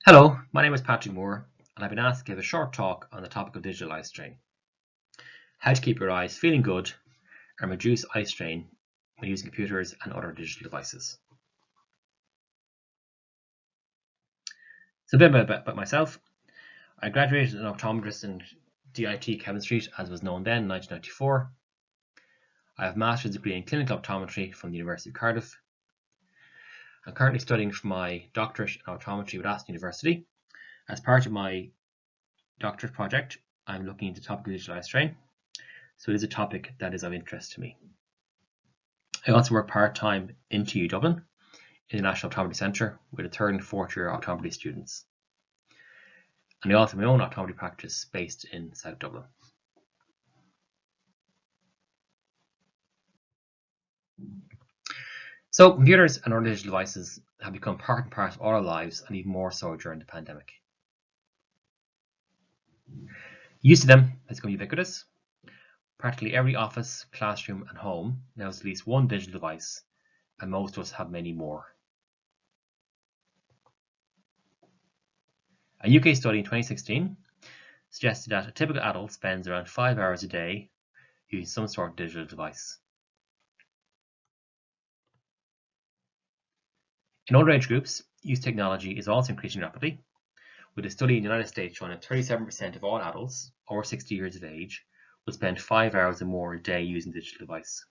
Hello, my name is Patrick Moore, and I've been asked to give a short talk on the topic of digital eye strain. How to keep your eyes feeling good and reduce eye strain when using computers and other digital devices. So a bit about myself. I graduated as an optometrist in DIT Kevin Street, as was known then, in 1994. I have a master's degree in clinical optometry from the University of Cardiff. I'm currently studying for my doctorate in optometry with Aston University. As part of my doctorate project, I'm looking into the topic of digital eye strain. So it is a topic that is of interest to me. I also work part-time in TU Dublin in the National Optometry Centre with a third and fourth year optometry students. And I also have my own optometry practice based in South Dublin. So computers and other digital devices have become part and parcel of all our lives, and even more so during the pandemic. Use of them has become ubiquitous. Practically every office, classroom and home now has at least one digital device, and most of us have many more. A UK study in 2016 suggested that a typical adult spends around 5 hours a day using some sort of digital device. In older age groups, use of technology is also increasing rapidly, with a study in the United States showing that 37% of all adults over 60 years of age will spend 5 hours or more a day using a digital device.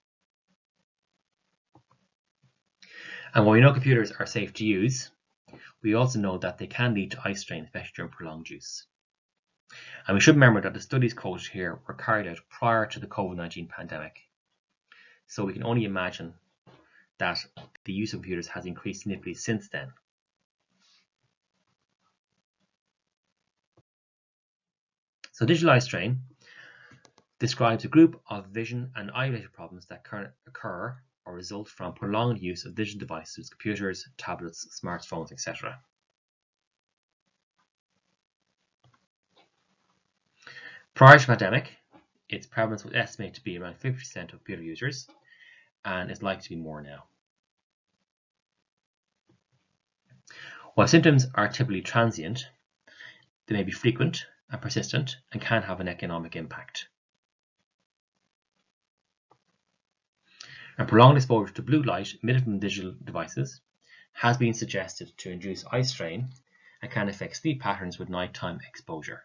And while we know computers are safe to use, we also know that they can lead to eye strain, especially during prolonged use. And we should remember that the studies quoted here were carried out prior to the COVID-19 pandemic. So we can only imagine that the use of computers has increased significantly since then. So digital eye strain describes a group of vision and eye-related problems that occur or result from prolonged use of digital devices, computers, tablets, smartphones, etc. Prior to the pandemic, its prevalence was estimated to be around 50% of computer users, and is likely to be more now. While symptoms are typically transient, they may be frequent and persistent and can have an economic impact. And prolonged exposure to blue light emitted from digital devices has been suggested to induce eye strain and can affect sleep patterns with nighttime exposure.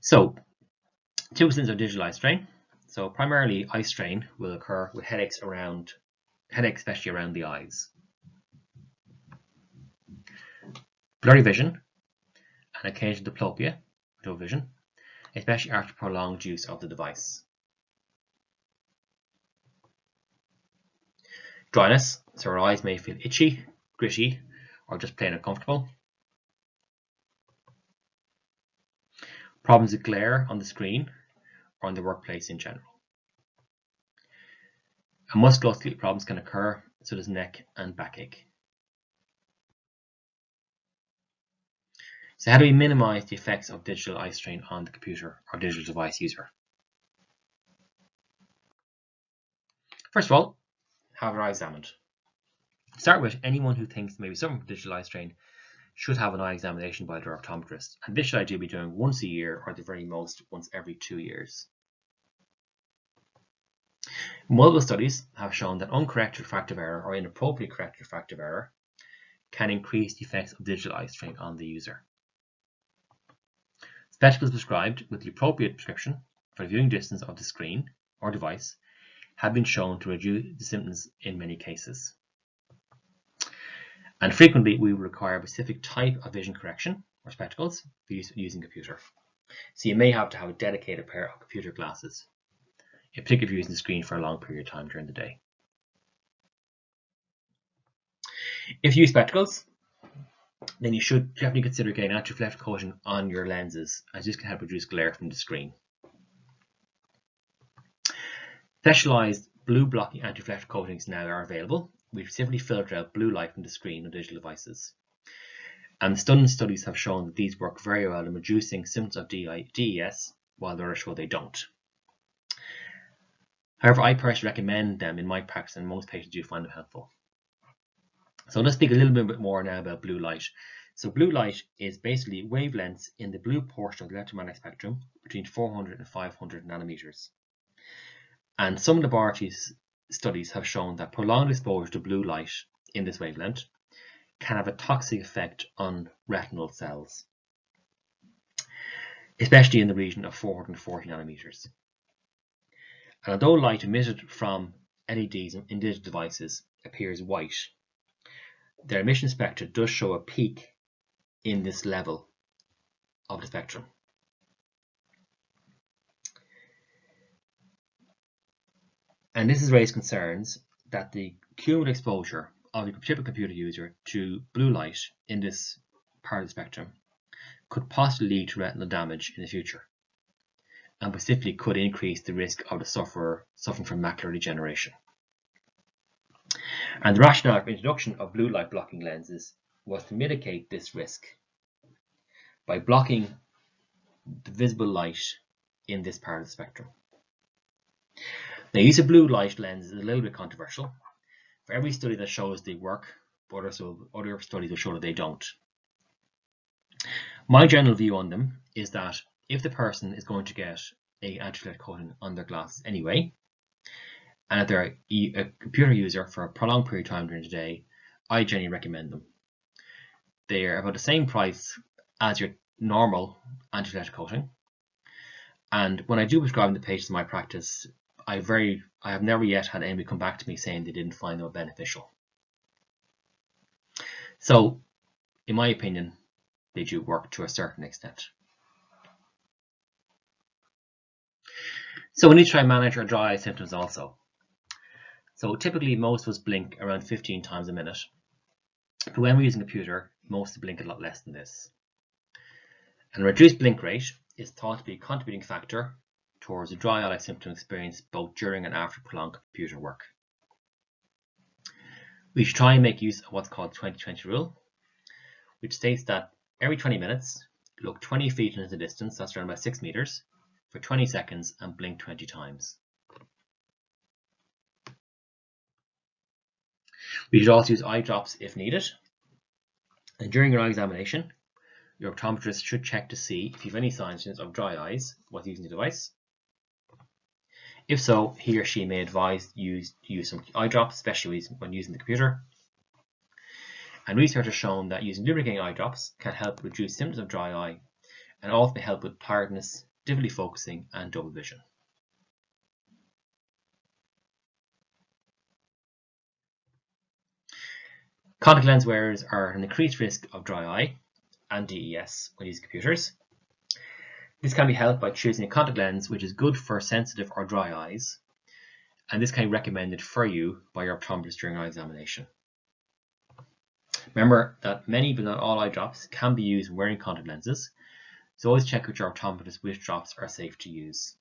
So, typical symptoms of digital eye strain. So primarily eye strain will occur with headaches especially around the eyes. Blurry vision and occasional diplopia, low vision, especially after prolonged use of the device. Dryness, so our eyes may feel itchy, gritty, or just plain uncomfortable. Problems with glare on the screen or in the workplace in general. And musculoskeletal problems can occur, such as neck and backache. So how do we minimize the effects of digital eye strain on the computer or digital device user? First of all, have your eye examined. To start with, anyone who thinks maybe suffering from digital eye strain should have an eye examination by their optometrist, and this should ideally be done once a year or at the very most once every 2 years. Multiple studies have shown that uncorrected refractive error or inappropriate corrected refractive error can increase the effects of digital eye strain on the user. Spectacles prescribed with the appropriate prescription for viewing distance of the screen or device have been shown to reduce the symptoms in many cases. And frequently we will require a specific type of vision correction or spectacles for use using a computer. So you may have to have a dedicated pair of computer glasses, in particular if you're using the screen for a long period of time during the day. If you use spectacles, then you should definitely consider getting anti-reflective coating on your lenses, as this can help reduce glare from the screen. Specialized blue blocking anti-reflective coatings now are available, which specifically filter out blue light from the screen of digital devices. And stunning studies have shown that these work very well in reducing symptoms of DES, while others show they don't. However, I personally recommend them in my practice, and most patients do find them helpful. So let's speak a little bit more now about blue light. So blue light is basically wavelengths in the blue portion of the electromagnetic spectrum between 400 and 500 nanometers. And some laboratory studies have shown that prolonged exposure to blue light in this wavelength can have a toxic effect on retinal cells, especially in the region of 440 nanometers. And although light emitted from LEDs and digital devices appears white, their emission spectra does show a peak in this level of the spectrum. And this has raised concerns that the cumulative exposure of a typical computer user to blue light in this part of the spectrum could possibly lead to retinal damage in the future, and specifically could increase the risk of the sufferer suffering from macular degeneration. And the rationale for introduction of blue light blocking lenses was to mitigate this risk by blocking the visible light in this part of the spectrum. The use of blue light lenses is a little bit controversial. For every study that shows they work, but other studies will show that they don't. My general view on them is that if the person is going to get an anti-glare coating on their glasses anyway, and if they're a computer user for a prolonged period of time during the day, I generally recommend them. They are about the same price as your normal anti-glare coating, and when I do prescribe them to patients in my practice, I have never yet had anybody come back to me saying they didn't find them beneficial. So, in my opinion, they do work to a certain extent. So we need to try and manage our dry eye symptoms also. So typically most of us blink around 15 times a minute. But when we're using a computer, most blink a lot less than this. And a reduced blink rate is thought to be a contributing factor towards a dry eye symptom experience both during and after prolonged computer work. We should try and make use of what's called the 20-20 rule, which states that every 20 minutes, look 20 feet into the distance, that's around about 6 meters, for 20 seconds and blink 20 times. We should also use eye drops if needed. And during your eye examination, your optometrist should check to see if you have any signs of dry eyes while using the device. If so, he or she may advise you to use some eye drops, especially when using the computer. And research has shown that using lubricating eye drops can help reduce symptoms of dry eye and also may help with tiredness, difficulty focusing, and double vision. Contact lens wearers are at an increased risk of dry eye and DES when using computers. This can be helped by choosing a contact lens which is good for sensitive or dry eyes, and this can be recommended for you by your optometrist during eye examination. Remember that many but not all eye drops can be used when wearing contact lenses, so always check with your optometrist which drops are safe to use.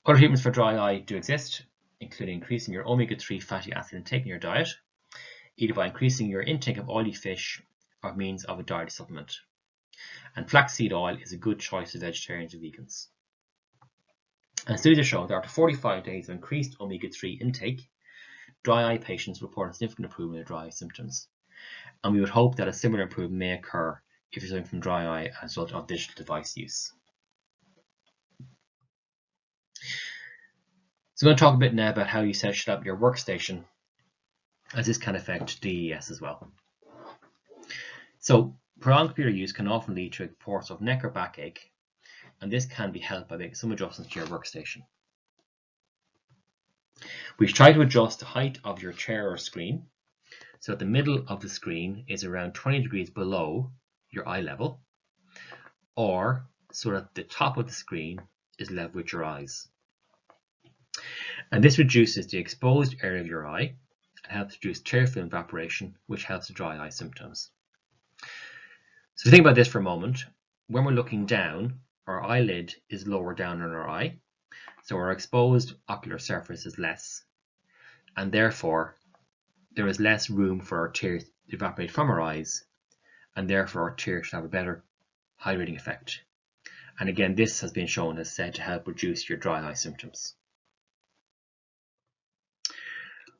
Other treatments for dry eye do exist, including increasing your omega-3 fatty acid intake in your diet, either by increasing your intake of oily fish or means of a dietary supplement. And flaxseed oil is a good choice for vegetarians or vegans. And studies have shown that after 45 days of increased omega-3 intake, dry eye patients report a significant improvement in dry eye symptoms. And we would hope that a similar improvement may occur if you're suffering from dry eye as a result of digital device use. So I'm going to talk a bit now about how you set up your workstation, as this can affect DES as well. So prolonged computer use can often lead to reports of neck or backache, and this can be helped by making some adjustments to your workstation. We should try to adjust the height of your chair or screen so that the middle of the screen is around 20 degrees below your eye level, or so that the top of the screen is level with your eyes. And this reduces the exposed area of your eye and helps reduce tear film evaporation, which helps with dry eye symptoms. So think about this for a moment. When we're looking down, our eyelid is lower down on our eye, so our exposed ocular surface is less, and therefore there is less room for our tears to evaporate from our eyes, and therefore our tears should have a better hydrating effect. And again, this has been shown as said to help reduce your dry eye symptoms.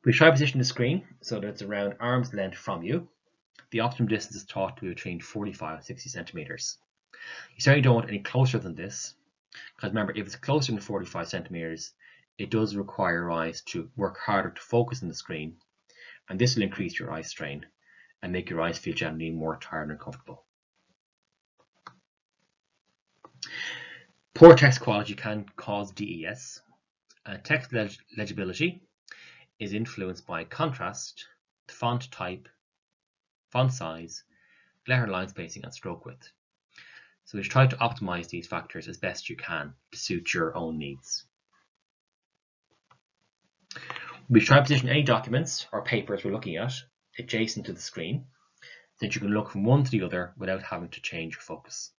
We try to position the screen so that it's around arm's length from you. The optimum distance is thought to be between 45 and 60 centimeters. You certainly don't want any closer than this, because remember, if it's closer than 45 centimeters, it does require your eyes to work harder to focus on the screen, and this will increase your eye strain and make your eyes feel generally more tired and uncomfortable. Poor text quality can cause DES. Text legibility is influenced by contrast, font type, font size, letter line spacing, and stroke width. So we try to optimize these factors as best you can to suit your own needs. We try to position any documents or papers we're looking at adjacent to the screen, so that you can look from one to the other without having to change your focus.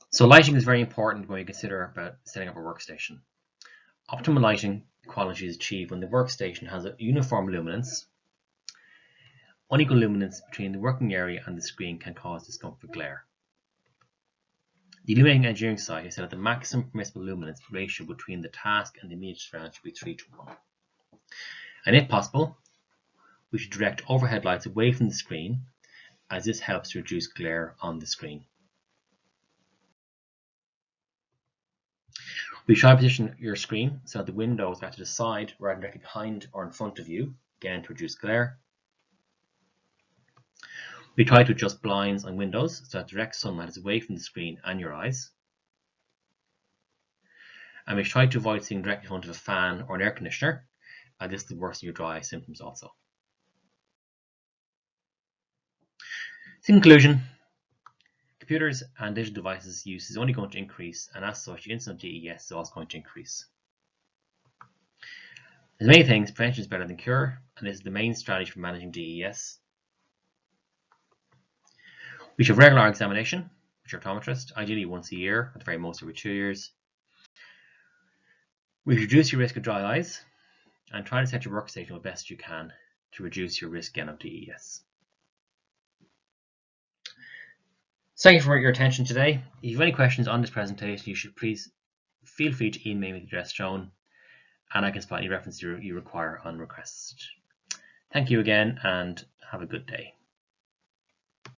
So lighting is very important when we consider about setting up a workstation. Optimal lighting quality is achieved when the workstation has a uniform luminance. Unequal luminance between the working area and the screen can cause discomfort glare. The Illuminating Engineering Society said that the maximum permissible luminance ratio between the task and the immediate surround should be 3:1. And if possible, we should direct overhead lights away from the screen, as this helps to reduce glare on the screen. We try to position your screen so that the windows are to the side rather than directly behind or in front of you, again to reduce glare. We try to adjust blinds on windows so that direct sunlight is away from the screen and your eyes. And we try to avoid sitting directly in front of a fan or an air conditioner, as this will worsen your dry eye symptoms also. In conclusion, computers and digital devices use is only going to increase, and as such, the incidence of DES is also going to increase. As many things, prevention is better than cure, and this is the main strategy for managing DES. We should have regular examination with your optometrist, ideally once a year, at the very most every 2 years. We should reduce your risk of dry eyes, and try to set your workstation as best you can to reduce your risk again of DES. Thank you for your attention today. If you have any questions on this presentation, you should please feel free to email me the address shown, and I can supply any reference you require on request. Thank you again, and have a good day.